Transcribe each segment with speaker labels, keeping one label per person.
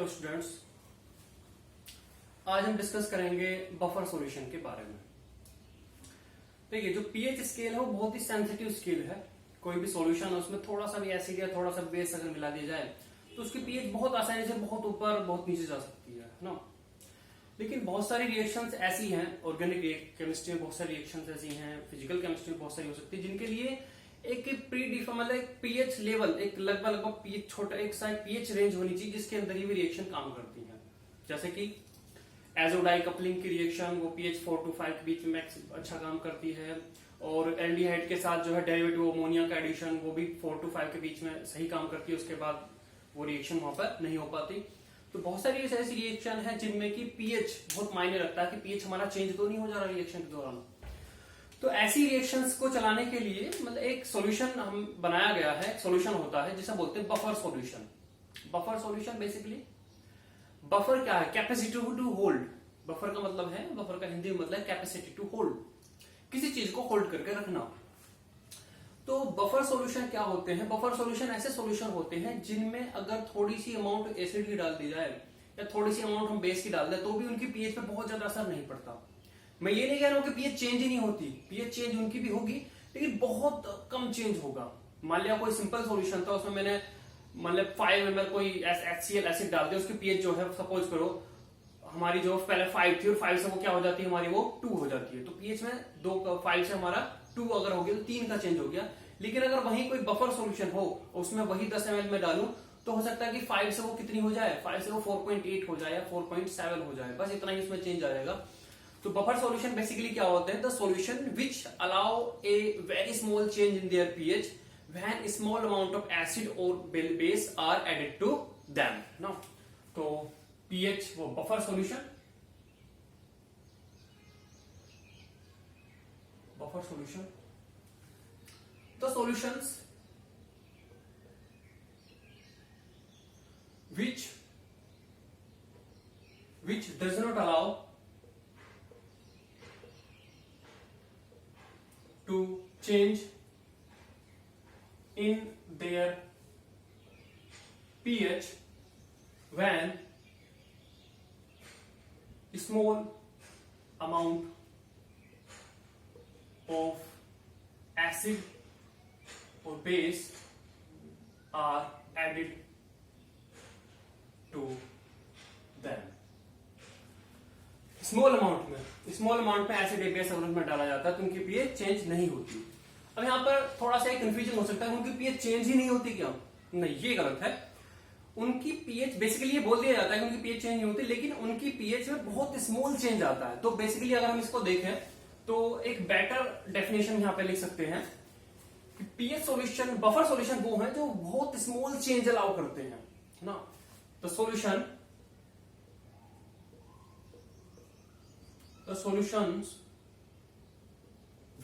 Speaker 1: Hello students, आज हम discuss करेंगे बफर सॉल्यूशन के बारे में। देखिए, जो पीएच स्केल है वो बहुत ही सेंसिटिव स्केल है। कोई भी सॉल्यूशन है उसमें थोड़ा सा भी एसिड या थोड़ा सा बेस अगर मिला दिया जाए तो उसकी पीएच बहुत आसानी से बहुत ऊपर बहुत नीचे जा सकती है ना। लेकिन बहुत सारी रिएक्शंस ऐसी हैं, ऑर्गेनिक केमिस्ट्री में बहुत सारी रिएक्शंस ऐसी हैं, फिजिकल केमिस्ट्री में बहुत सारी हो सकती है, जिनके लिए एक प्री डिफाइन मतलब पीएच लेवल, एक लगभग पीएच छोटा एक साइड पीएच रेंज होनी चाहिए जिसके अंदर ही भी रिएक्शन काम करती है। जैसे कि एजोडाई कपलिंग की रिएक्शन वो पीएच 4 to 5 के बीच में अच्छा काम करती है, और एल्डिहाइड के साथ जो है डेरिवेटिव अमोनिया का एडिशन वो भी 4 to 5 के बीच में सही काम करती है, उसके बाद वो रिएक्शन वहां पर नहीं हो पाती। तो बहुत सारी ऐसी रिएक्शन है जिनमें की पीएच बहुत मायने रखता है कि पीएच हमारा चेंज तो नहीं हो जा रहा रिएक्शन के दौरान। तो ऐसी रिएक्शंस को चलाने के लिए मतलब एक सॉल्यूशन हम बनाया गया है, सॉल्यूशन होता है जिसे बोलते हैं buffer solution. Buffer solution basically, buffer क्या है? Capacity to hold. बफर का मतलब है, बफर का हिंदी में मतलब है कैपेसिटी टू होल्ड, किसी चीज को होल्ड करके रखना। तो बफर सॉल्यूशन क्या होते हैं? बफर सॉल्यूशन ऐसे सॉल्यूशन होते हैं जिनमें अगर थोड़ी सी अमाउंट एसिड की डाल दी जाए या थोड़ी सी अमाउंट हम बेस की डाल दें तो भी उनकी पीएच पे बहुत ज्यादा असर नहीं पड़ता। मैं ये नहीं कह रहा हूं कि पीएच चेंज ही नहीं होती, पीएच चेंज उनकी भी होगी लेकिन बहुत कम चेंज होगा। मान लिया कोई सिंपल सॉल्यूशन था, उसमें मैंने मतलब 5 ml कोई HCl एसिड डाल दिया, उसकी पीएच जो है सपोज करो हमारी जो पहले 5 थी और 5 से वो क्या हो जाती है हमारी, वो 2 हो जाती है। तो पीएच में 5 से हमारा 2 अगर हो गया तो 3 का चेंज हो गया। लेकिन अगर वहीं कोई बफर सॉल्यूशन हो उसमें वही 10 ml में डालूं तो हो सकता है कि 5 से वो कितनी हो जाए, 5 से वो 4.8 हो जाए या 4.7 हो जाए, बस इतना ही उसमें चेंज आएगा। तो बफर सॉल्यूशन बेसिकली क्या होते हैं? The solution which allow a very small change in their pH when small amount of acid और base are added to them ना। तो पीएच वो buffer solution, buffer solution the solutions which does not allow to change in their pH when small amount of acid or base are added to them। Small amount में acid या base अगर उसमें डाला जाता है तो उनकी पीएच चेंज नहीं होती। अब यहाँ पर थोड़ा सा एक कंफ्यूजन हो सकता है, उनकी पीएच चेंज ही नहीं होती क्या? नहीं, ये गलत है। उनकी पीएच बेसिकली ये बोल दिया जाता है कि उनकी पीएच चेंज नहीं होती, लेकिन उनकी पीएच में बहुत स्मॉल चेंज आता है। तो बेसिकली अगर हम इसको देखें तो एक बेटर डेफिनेशन यहाँ पे लिख सकते हैं कि पीएच सॉल्यूशन, बफर सॉल्यूशन वो है जो बहुत स्मॉल चेंज अलाउ करते हैं ना। The solutions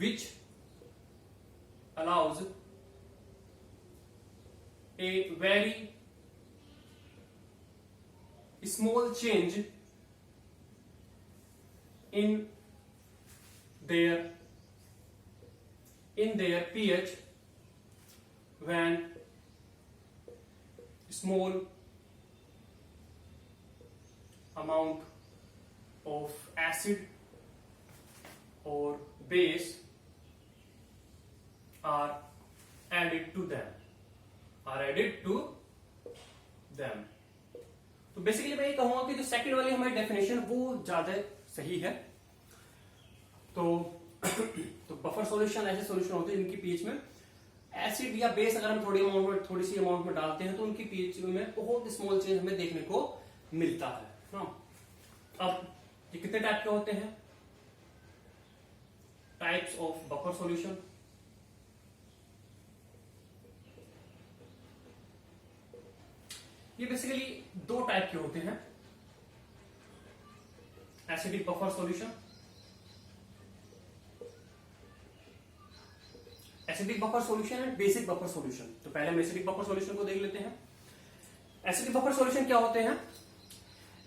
Speaker 1: which allows a very small change in their pH when small amount of acid or base are added to them। तो बेसिकली मैं ये कहूंगा कि जो सेकंड वाली हमारी डेफिनेशन वो ज्यादा सही है। तो बफर सॉल्यूशन ऐसे सॉल्यूशन होते हैं जिनकी पीएच में एसिड या बेस अगर हम थोड़ी सी अमाउंट में डालते हैं तो उनकी पीएच में बहुत स्मॉल चेंज हमें देखने को मिलता है ना। अब ये कितने टाइप के होते हैं? Types of buffer solution. ये बेसिकली 2 टाइप के होते हैं, acidic buffer solution, acidic buffer solution and basic buffer solution. तो पहले हम एसिडिक बफर सॉल्यूशन को देख लेते हैं। एसिडिक बफर सॉल्यूशन क्या होते हैं?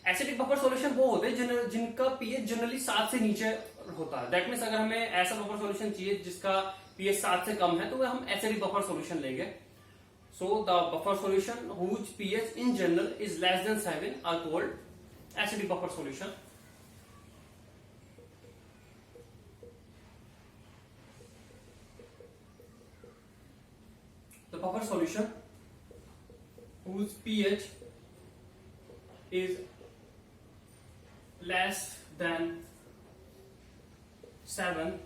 Speaker 1: एसिडिक बफर सॉल्यूशन वो होते हैं जिनका पीएच जनरली 7 से नीचे होता है। दैट मीन्स अगर हमें ऐसा बफर सॉल्यूशन चाहिए जिसका पीएच 7 से कम है तो हम एसिडिक बफर सॉल्यूशन लेंगे। So the buffer solution whose pH in general is less than 7 are called acidic buffer solution. The buffer solution whose pH is less than 7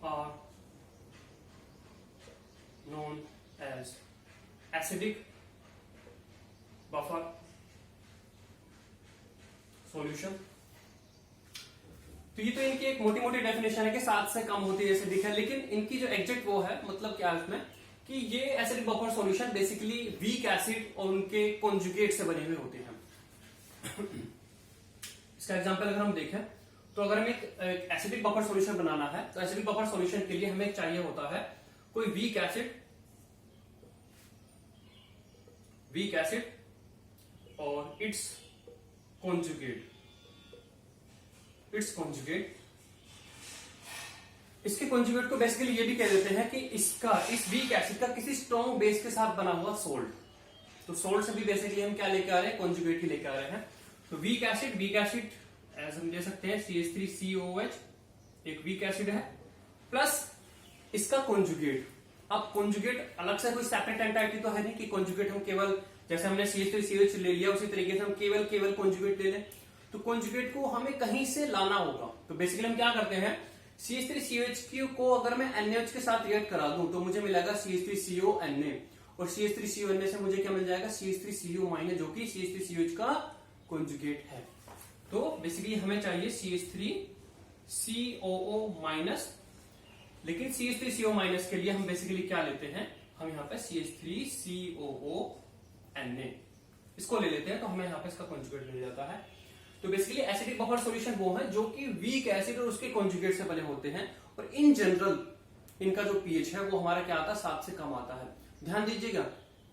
Speaker 1: are known as acidic buffer solution. तो ये तो इनकी एक मोटी मोटी definition है कि 7 से कम होती है जैसे दिखा, लेकिन इनकी जो एग्जैक्ट वो है मतलब क्या है इसमें कि ये acidic buffer solution basically weak acid और उनके कॉन्जुगेट से बने हुए होते हैं. इसका एग्जांपल अगर हम देखें तो अगर हमें एक एसिडिक बफर सॉल्यूशन बनाना है तो एसिडिक बफर सॉल्यूशन के लिए हमें चाहिए होता है कोई वीक एसिड और इट्स कॉन्जुगेट. इसके कॉन्जुगेट को बेसिकली ये भी कह देते हैं कि इस वीक एसिड का किसी स्ट्रॉन्ग बेस के साथ बना हुआ सोल्ट. तो सोल्ट से भी बेसिकली हम क्या लेकर आ रहे हैं, कॉन्जुगेट ही लेकर आ रहे हैं. तो वीक एसिड एज हम दे सकते हैं CH3COOH एक वीक एसिड है प्लस इसका कॉन्जुगेट. अब कॉन्जुगेट अलग से कोई सेपरेट एंटाइटी तो है नहीं कि कॉन्जुगेट हम केवल जैसे हमने CH3COH ले लिया उसी तरीके से हम केवल कॉन्जुगेट ले लें. तो कॉन्जुगेट को हमें कहीं से लाना होगा. तो बेसिकली हम क्या करते हैं, CH3COH को अगर मैं NaOH के साथ रिएक्ट करा दूं तो मुझे मिलेगा CH3CONa और CH3CONa से मुझे क्या मिल जाएगा CH3CO- जो कि CH3COH का कॉन्जुगेट है. तो बेसिकली हमें चाहिए CH3COO-, लेकिन CH3CO- के लिए हम बेसिकली क्या लेते हैं, हम यहाँ पे CH3COO-Na इसको ले लेते हैं तो हमें यहाँ पे इसका कॉन्जुगेट मिल जाता है. तो बेसिकली एसिडिक बफर सॉल्यूशन वो है जो कि वीक एसिड और उसके कॉन्जुगेट से बने होते हैं और इन जनरल इनका जो पीएच है वो हमारा क्या आता है, 7 से कम आता है. ध्यान दीजिएगा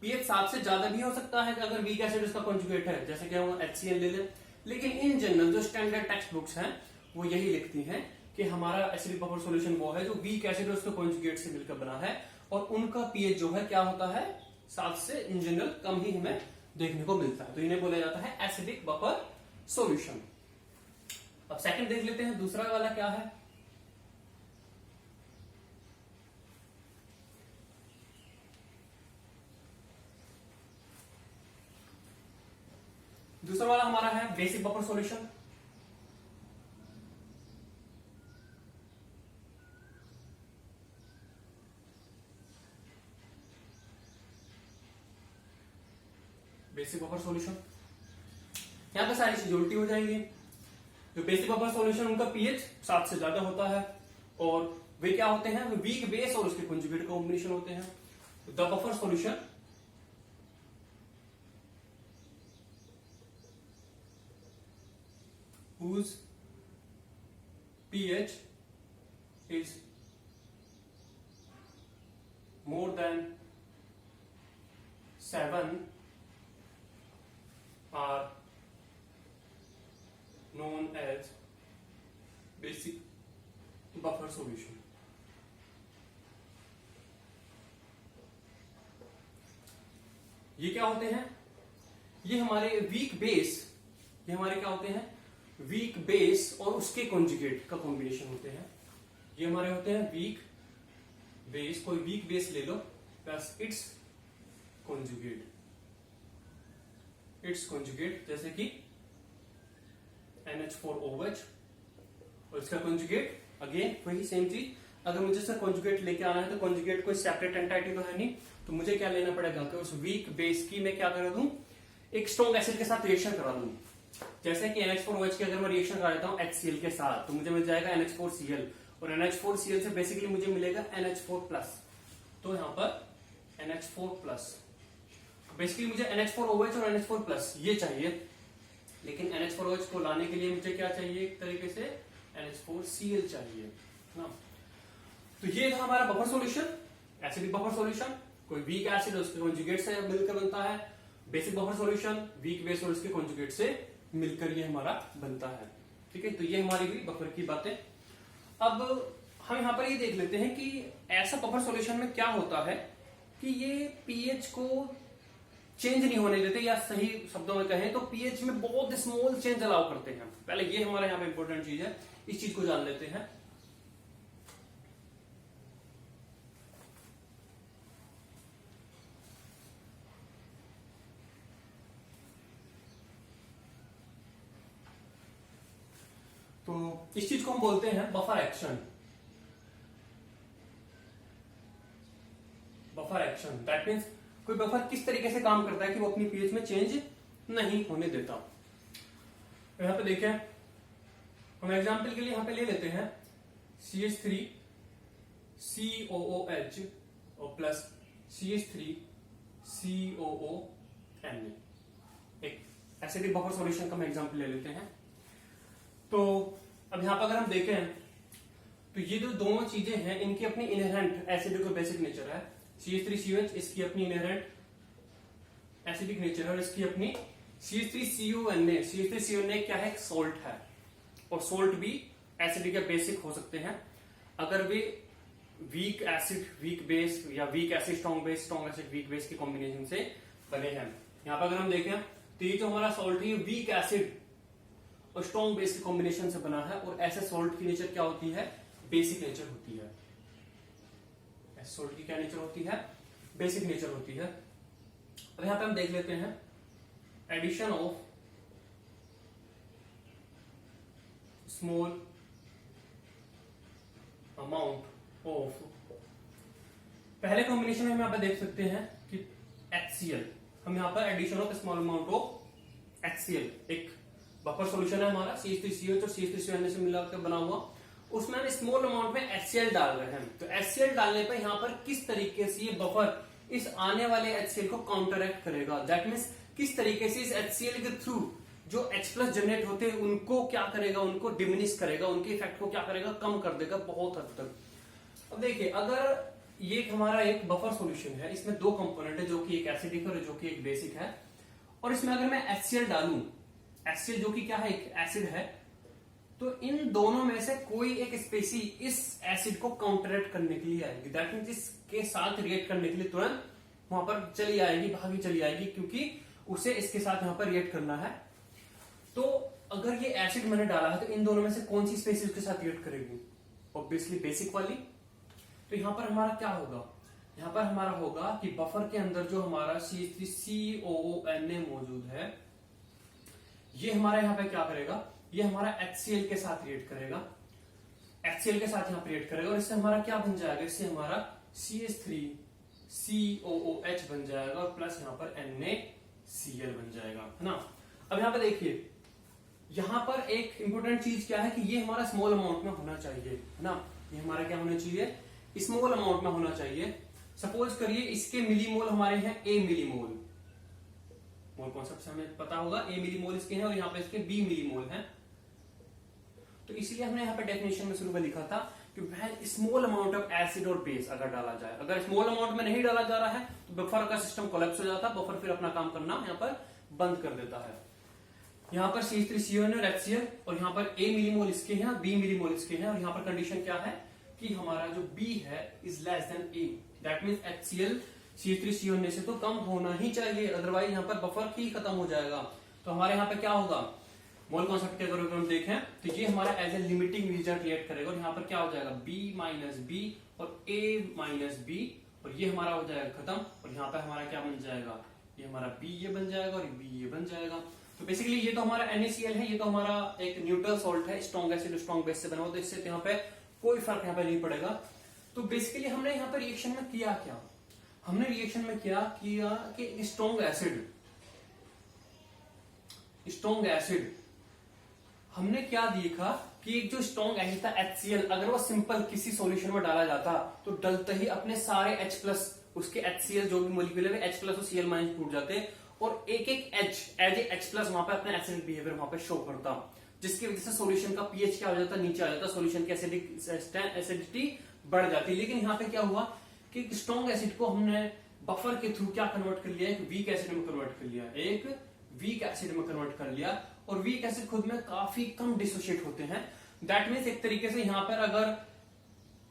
Speaker 1: पीएच 7 से ज्यादा भी हो सकता है अगर वीक एसिड उसका कॉन्जुगेट है, जैसे कि हम HCl ले लें. लेकिन इन जनरल जो स्टैंडर्ड टेक्स्ट बुक्स हैं वो यही लिखती हैं कि हमारा एसिडिक बफर सॉल्यूशन वो है जो वीक एसिड और उसके कॉन्जुगेट से मिलकर बना है और उनका पीएच जो है क्या होता है, 7 से इन जनरल कम ही हमें देखने को मिलता है. तो इन्हें बोला जाता है एसिडिक बफर सॉल्यूशन. अब सेकंड देख लेते हैं दूसरा वाला क्या है. दूसरा वाला हमारा है basic buffer solution. Basic buffer solution यहां पे सारी चीजें उल्टी हो जाएंगी. जो बेसिक बफर सॉल्यूशन उनका पीएच 7 से ज्यादा होता है और वे क्या होते हैं, वीक बेस और उसके कॉन्जुगेट कॉम्बिनेशन होते हैं. The buffer solution whose pH is more than 7 are known as basic buffer solution. ये क्या होते हैं, ये हमारे वीक बेस, ये हमारे क्या होते हैं, वीक बेस और उसके कॉन्जुगेट का कॉम्बिनेशन होते हैं. ये हमारे होते हैं वीक बेस, कोई वीक बेस ले लो प्लस इट्स कॉन्जुगेट जैसे कि NH4OH और इसका कॉन्जुगेट अगेन वही सेम चीज. अगर मुझे इसका कॉन्जुगेट लेके आना है तो कॉन्जुगेट कोई सेपरेट एंटाइटी तो है नहीं, तो मुझे क्या लेना पड़ेगा कि उस वीक बेस की मैं क्या करा दूं, एक स्ट्रॉन्ग एसिड के साथ रिएक्शन करा दूं. जैसे कि NH4OH की अगर मैं रिएक्शन करा देता हूं HCl के साथ तो मुझे मिल जाएगा NH4Cl और NH4Cl से बेसिकली मुझे मिलेगा NH4+. तो यहां पर NH4+, बेसिकली मुझे NH4OH और NH4+ ये चाहिए, लेकिन NH4OH को लाने के लिए मुझे क्या चाहिए, एक तरीके से NH4Cl चाहिए ना. तो ये था हमारा buffer solution, acidic buffer solution. कोई वीक एसिड और उसके कॉन्जुगेट से मिलकर बनता है. Basic buffer solution weak base और उसके कॉन्जुगेट से मिलकर ये हमारा बनता है. ठीक है, तो ये हमारी भी बफर की बातें. अब हम यहाँ पर ये देख लेते हैं कि ऐसा बफर सॉल्यूशन में क्या होता है कि ये पीएच को चेंज नहीं होने देते, या सही शब्दों में कहें तो पीएच में बहुत स्मॉल चेंज अलाउ करते हैं। पहले ये हमारा यहाँ पे इंपॉर्टेंट चीज है, इस चीज को जान लेते हैं। तो इस चीज को हम बोलते हैं buffer action. Buffer action that means कोई बफर किस तरीके से काम करता है कि वो अपनी पीएच में चेंज नहीं होने देता। तो यहां पे देखें, हम एग्जांपल के लिए यहां पे ले लेते हैं CH3 COOH और प्लस CH3 COO Na। एक एसिडिक बफर सॉल्यूशन का हम एग्जांपल ले लेते हैं। तो अब यहां पर अगर हम देखें तो ये जो दोनों चीजें हैं इनकी अपनी इनहेरेंट एसिडिक और बेसिक नेचर है। CH3COH इसकी अपनी इनहेरेंट एसिडिक नेचर है और इसकी अपनी CH3CONA। CH3CONA क्या है? सोल्ट है, और सोल्ट भी एसिडिक या बेसिक हो सकते हैं अगर वे वीक एसिड वीक बेस या weak acid strong base strong acid weak base के कॉम्बिनेशन से बने हैं। यहां पर अगर हम देखें तो ये जो हमारा सोल्ट है वीक एसिड और स्ट्रॉन्ग बेस के कॉम्बिनेशन से बना है, और ऐसे सोल्ट की नेचर क्या होती है? बेसिक नेचर होती है। ऐसे सोल्ट की क्या नेचर होती है? बेसिक नेचर होती है। अब यहां पे हम देख लेते हैं addition of small amount of, पहले कॉम्बिनेशन में हम यहां पे देख सकते हैं कि HCl, हम यहां पर addition of small amount of HCl, एक बफर सॉल्यूशन है हमारा CH3COH और CH3CONA से मिलाकर बना हुआ, उसमें हम स्मॉल अमाउंट में HCl डाल रहे हैं। तो HCl डालने पर यहां पर किस तरीके से ये बफर इस आने वाले HCl को काउंटरएक्ट करेगा, दैट मीन्स किस तरीके से इस HCl के थ्रू जो H+ जनरेट होते हैं उनको क्या करेगा? उनको डिमिनिश करेगा, उनके इफेक्ट को क्या करेगा? कम कर देगा बहुत हद तक। अब देखिए, अगर ये हमारा एक बफर सॉल्यूशन है, इसमें दो कंपोनेंट है, जो कि एक एसिडिक और जो कि एक बेसिक है, और इसमें अगर मैं HCl डालूं, HCl जो कि क्या है? एक एसिड है, तो इन दोनों में से कोई एक स्पेसी इस एसिड को काउंटरएक्ट करने के लिए आएगी, दैट मीन्स इसके साथ रिएक्ट करने के लिए तुरंत वहां पर चली आएगी, भागी चली आएगी, क्योंकि उसे इसके साथ यहां पर रिएक्ट करना है। तो अगर ये एसिड मैंने डाला है तो इन दोनों में से कौन सी स्पेसी उसके साथ रिएक्ट करेगी? ऑब्वियसली बेसिक वाली। तो यहां पर हमारा क्या होगा? यहां पर हमारा होगा कि बफर के अंदर जो हमारा CH3COONA मौजूद है, ये हमारा यहां पे क्या करेगा? ये हमारा HCl के साथ रिएक्ट करेगा, HCl के साथ यहां पर रिएक्ट करेगा, और इससे हमारा क्या बन जाएगा? इससे हमारा CH3COOH बन जाएगा और प्लस यहां पर NaCl बन जाएगा, है ना। अब यहां पे देखिए, यहां पर एक इंपॉर्टेंट चीज क्या है कि ये हमारा स्मॉल अमाउंट में होना चाहिए, है ना। ये हमारा क्या होना चाहिए? स्मॉल अमाउंट में होना चाहिए। सपोज करिए इसके मिलीमोल हमारे हैं A मिलीमोल, मोल कॉन्सेप्ट से हमें पता होगा, A मिलीमोल इसके हैं और यहाँ पे इसके B मिलीमोल हैं। तो इसीलिए हमने यहाँ पे डेफिनेशन में शुरू में लिखा था कि वह स्मॉल अमाउंट ऑफ एसिड और बेस अगर डाला जाए, अगर स्मॉल अमाउंट में नहीं डाला जा रहा है तो बफर का सिस्टम कोलैप्स हो जाता है, बफर फिर अपना काम करना यहाँ पर बंद कर देता है। यहाँ पर CH3CONA और HCl, और यहाँ पर A मिलीमोल इसके हैं, B मिलीमोल इसके हैं, और यहाँ पर कंडीशन क्या है कि हमारा जो B है is less than A, that means HCl CH3CONA से तो कम होना ही चाहिए, अदरवाइज यहाँ पर बफर ही खत्म हो जाएगा। तो हमारे यहाँ पे क्या होगा? मोल कॉन्सेप्ट के अगर हम देखें तो ये हमारा as a limiting reagent react करेगा, और यहाँ पर क्या हो जाएगा? B माइनस B और A माइनस B, और ये हमारा हो जाएगा खत्म, और यहाँ पे हमारा क्या बन जाएगा? ये हमारा B ये बन जाएगा और B ये बन जाएगा। तो बेसिकली ये तो हमारा NaCl है, ये तो हमारा एक न्यूट्रल सॉल्ट है, स्ट्रॉन्ग एसिड स्ट्रॉन्ग बेस से बना हुआ, तो इससे यहाँ पे कोई फर्क यहाँ पे नहीं पड़ेगा। तो बेसिकली हमने यहाँ पर रिएक्शन में किया क्या? हमने रिएक्शन में क्या किया कि स्ट्रॉन्ग एसिड हमने क्या देखा कि एक जो स्ट्रॉन्ग एसिड था HCl, अगर वो सिंपल किसी सॉल्यूशन में डाला जाता तो डलते ही अपने सारे H+ उसके HCl जो भी मोलिक्यूल है H+ और Cl- टूट जाते, और एक एक H एज ए H+ वहां पर अपना एसिडिक बिहेवियर वहां पर शो करता, जिसकी वजह से सॉल्यूशन का पीएच क्या हो जाता? नीचे आ जाता, सॉल्यूशन की एसिडिटी बढ़ जाती। लेकिन यहाँ पे क्या हुआ कि स्ट्रॉन्ग एसिड को हमने बफर के थ्रू क्या कन्वर्ट कर लिया? एक वीक एसिड में कन्वर्ट कर लिया, एक वीक एसिड में कन्वर्ट कर लिया, और वीक एसिड खुद में काफी कम डिसोशिएट होते हैं। दैट मीन्स एक तरीके से यहाँ पर अगर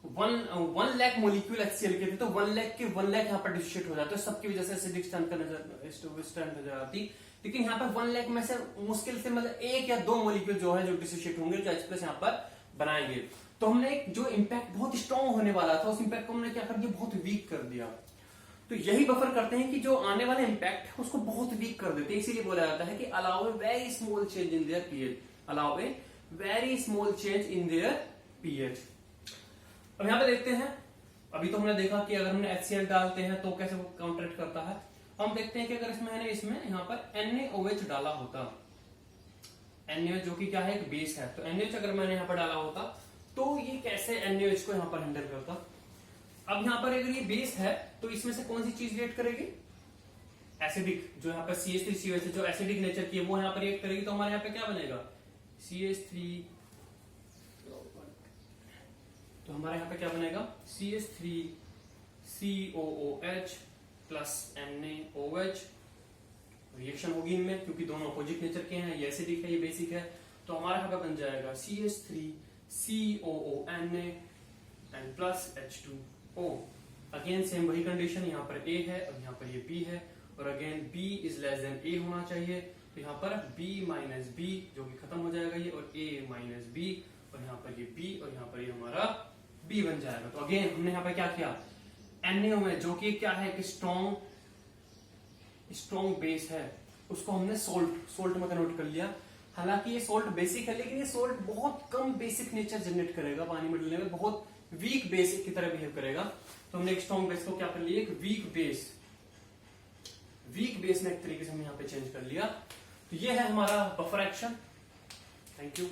Speaker 1: 1 लाख मोलिक्यूल HCl के थे, तो 1 लाख के 1 लाख यहाँ पर डिसोशिएट हो जाते हैं, सबकी वजह से एसिडिक स्ट्रेंथ नजर आती। लेकिन यहाँ पर 1 लाख में से मुश्किल से मतलब 1 या 2 मोलिक्यूल जो है जो डिसोशिएट होंगे, जो H+ यहाँ पर बनाएंगे। तो हमने एक जो इम्पैक्ट बहुत स्ट्रॉन्ग होने वाला था, उस इम्पैक्ट को हमने क्या कर दिया, बहुत वीक कर दिया। तो यही बफर करते हैं कि जो आने वाला इम्पैक्ट है उसको बहुत वीक कर देते हैं। इसीलिए बोला जाता है कि allow a very small change in their pH, allow a very small change in their pH. अब यहां पे देखते हैं, अभी तो हमने देखा कि अगर हमने HCl डालते हैं तो कैसे वो काउंटरएक्ट करता है। हम देखते हैं कि अगर इसमें यहाँ पर NaOH डाला होता, NaOH जो कि क्या है, एक बेस है, तो NaOH अगर मैंने यहाँ पर डाला होता तो ये कैसे NaOH को यहाँ पर हैंडल करता। अब यहाँ पर अगर ये बेस है तो इसमें से कौन सी चीज रिएक्ट करेगी, एसिडिक, जो यहाँ पर CH3COH जो एसिडिक नेचर की है वो यहाँ पर रिएक्ट करेगी। तो हमारे यहाँ पे क्या बनेगा, CH3, तो हमारे यहाँ पे क्या बनेगा, CH3COOH प्लस NaOH। रिएक्शन होगी इनमें क्योंकि दोनों अपोजिट नेचर के हैं, ये एसिडिक है ये बेसिक है। तो हमारा यहाँ पे बन जाएगा CH3COONA and plus H2O। Again same वही कंडीशन, यहाँ पर A है और यहाँ पर ये B है, और again B is less than A होना चाहिए। तो यहाँ पर B माइनस B जो कि खत्म हो जाएगा ये, और A माइनस B, और यहाँ पर ये B, और यहाँ पर ये हमारा B बन जाएगा। तो अगेन हमने यहाँ पर क्या किया, NaOH जो कि क्या है कि स्ट्रॉन्ग बेस है, उसको हमने सोल्ट में कन्वर्ट कर लिया। हालांकि ये सोल्ट बेसिक है, लेकिन ये सोल्ट बहुत कम बेसिक नेचर जनरेट करेगा, पानी में डलने में बहुत वीक बेस की तरह बिहेव करेगा। तो हमने एक स्ट्रॉन्ग बेस को क्या कर लिया, एक वीक बेस में एक तरीके से हमने यहाँ पे चेंज कर लिया। तो ये है हमारा बफर एक्शन। Thank you.